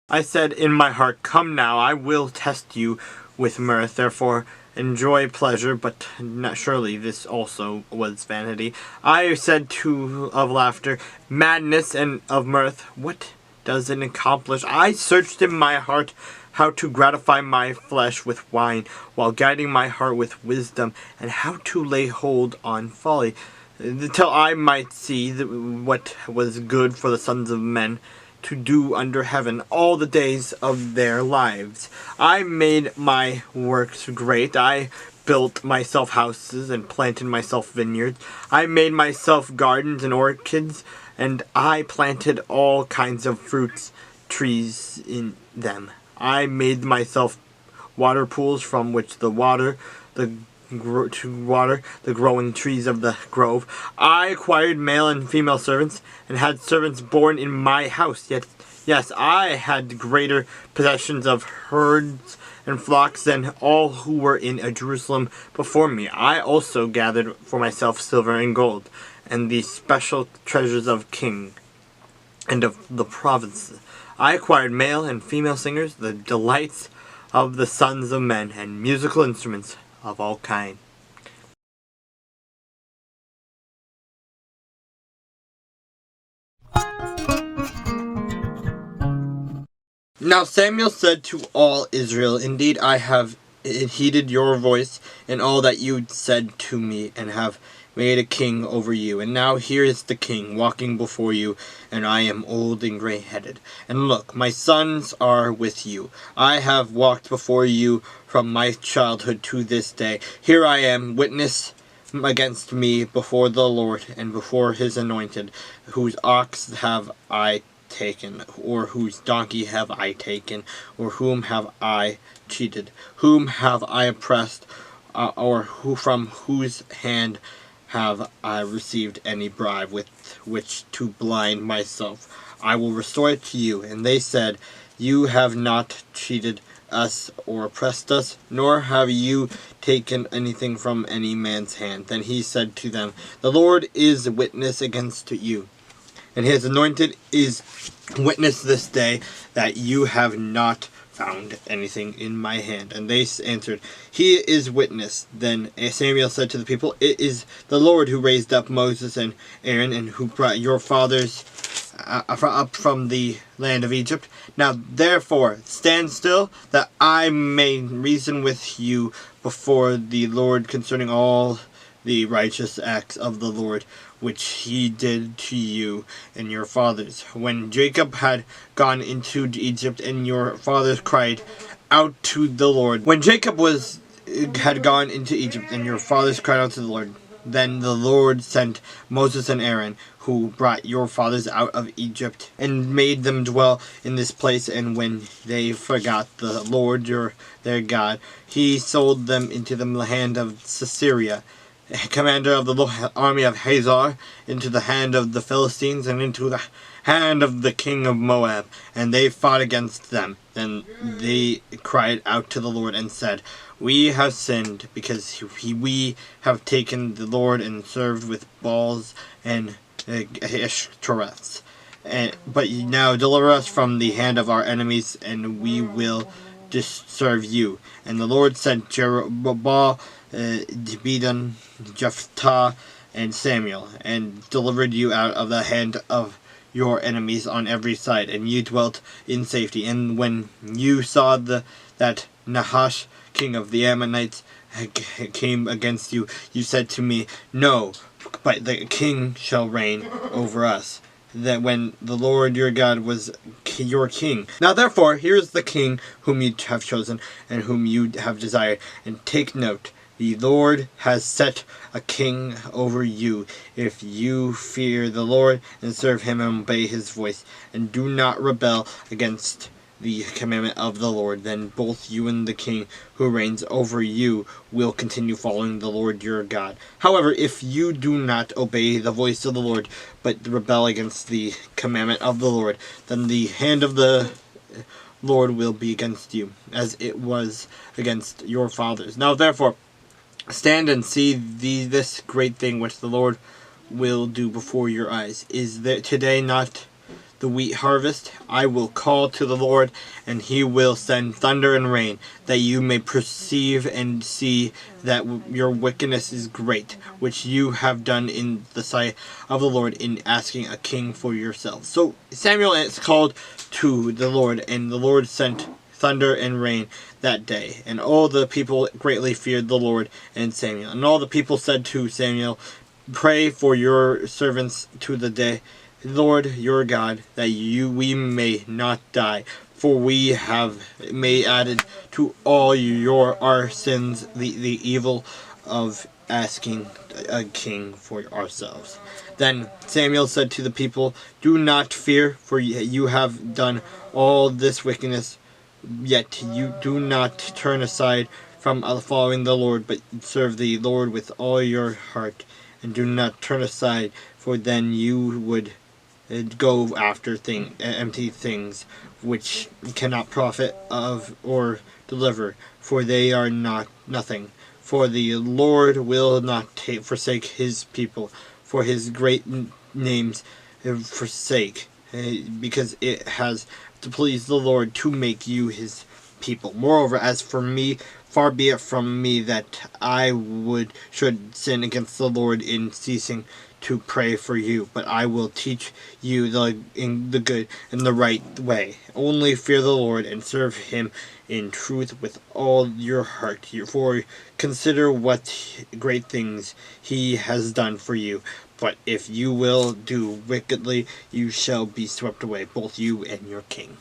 I said in my heart, come now, I will test you with mirth, therefore enjoy pleasure, but not, surely this also was vanity. I said too of laughter, madness, and of mirth, what does it accomplish? I searched in my heart how to gratify my flesh with wine, while guiding my heart with wisdom, and how to lay hold on folly, till I might see what was good for the sons of men to do under heaven all the days of their lives. I made my works great. I built myself houses and planted myself vineyards. I made myself gardens and orchards, and I planted all kinds of fruits trees in them. I made myself water pools from which to water the growing trees of the grove. I acquired male and female servants, and had servants born in my house. Yet, yes, I had greater possessions of herds and flocks than all who were in Jerusalem before me. I also gathered for myself silver and gold, and the special treasures of king and of the provinces. I acquired male and female singers, the delights of the sons of men, and musical instruments of all kind. Now Samuel said to all Israel, indeed I have heeded your voice in all that you said to me, and have made a king over you. And now here is the king walking before you, and I am old and gray-headed. And look, my sons are with you. I have walked before you from my childhood to this day. Here I am, witness against me before the Lord, and before his anointed, whose ox have I taken, or whose donkey have I taken, or whom have I cheated? Whom have I oppressed, or who from whose hand have I received any bribe with which to blind myself? I will restore it to you. And they said, you have not cheated us or oppressed us, nor have you taken anything from any man's hand. Then he said to them, the Lord is witness against you, and his anointed is witness this day, that you have not found anything in my hand. And they answered, he is witness. Then Samuel said to the people, it is the Lord who raised up Moses and Aaron, and who brought your fathers up from the land of Egypt. Now therefore stand still, that I may reason with you before the Lord concerning all the righteous acts of the Lord, which he did to you and your fathers. When Jacob had gone into Egypt, and your fathers cried out to the Lord. When Jacob had gone into Egypt, and your fathers cried out to the Lord, then the Lord sent Moses and Aaron, who brought your fathers out of Egypt, and made them dwell in this place. And when they forgot the Lord their God, he sold them into the hand of Sisera, commander of the army of Hazor, into the hand of the Philistines, and into the hand of the king of Moab, and they fought against them. Then they cried out to the Lord and said, we have sinned, because we have taken the Lord and served with Baals and Ashtoreths. But now deliver us from the hand of our enemies, and we will serve you. And the Lord sent Jerubbaal, Debidan, Jephthah, and Samuel, and delivered you out of the hand of your enemies on every side, and you dwelt in safety. And when you saw that Nahash, king of the Ammonites, came against you, you said to me, no, but the king shall reign over us. That when the Lord your God was your king. Now therefore, here is the king whom you have chosen, and whom you have desired. And take note, the Lord has set a king over you, if you fear the Lord, and serve him, and obey his voice, and do not rebel against the commandment of the Lord. Then both you and the king who reigns over you will continue following the Lord your God. However, if you do not obey the voice of the Lord, but rebel against the commandment of the Lord, then the hand of the Lord will be against you, as it was against your fathers. Now therefore, stand and see this great thing which the Lord will do before your eyes. Is there today not the wheat harvest. I will call to the Lord, and he will send thunder and rain, that you may perceive and see that your wickedness is great, which you have done in the sight of the Lord in asking a king for yourselves. So Samuel is called to the Lord, and the Lord sent thunder and rain that day. And all the people greatly feared the Lord and Samuel. And all the people said to Samuel, pray for your servants to the day, Lord your God, that we may not die. For we have made added to all our sins the evil of asking a king for ourselves. Then Samuel said to the people, do not fear, for you have done all this wickedness, yet you do not turn aside from following the Lord, but serve the Lord with all your heart, and do not turn aside, for then you would go after empty things, which cannot profit of or deliver, for they are nothing. For the Lord will not forsake his people, for his great name's forsake, because it has to please the Lord to make you his people. Moreover, as for me, far be it from me that I should sin against the Lord in ceasing to pray for you, but I will teach you the good and the right way. Only fear the Lord and serve him in truth with all your heart. For consider what great things he has done for you. But if you will do wickedly, you shall be swept away, both you and your king.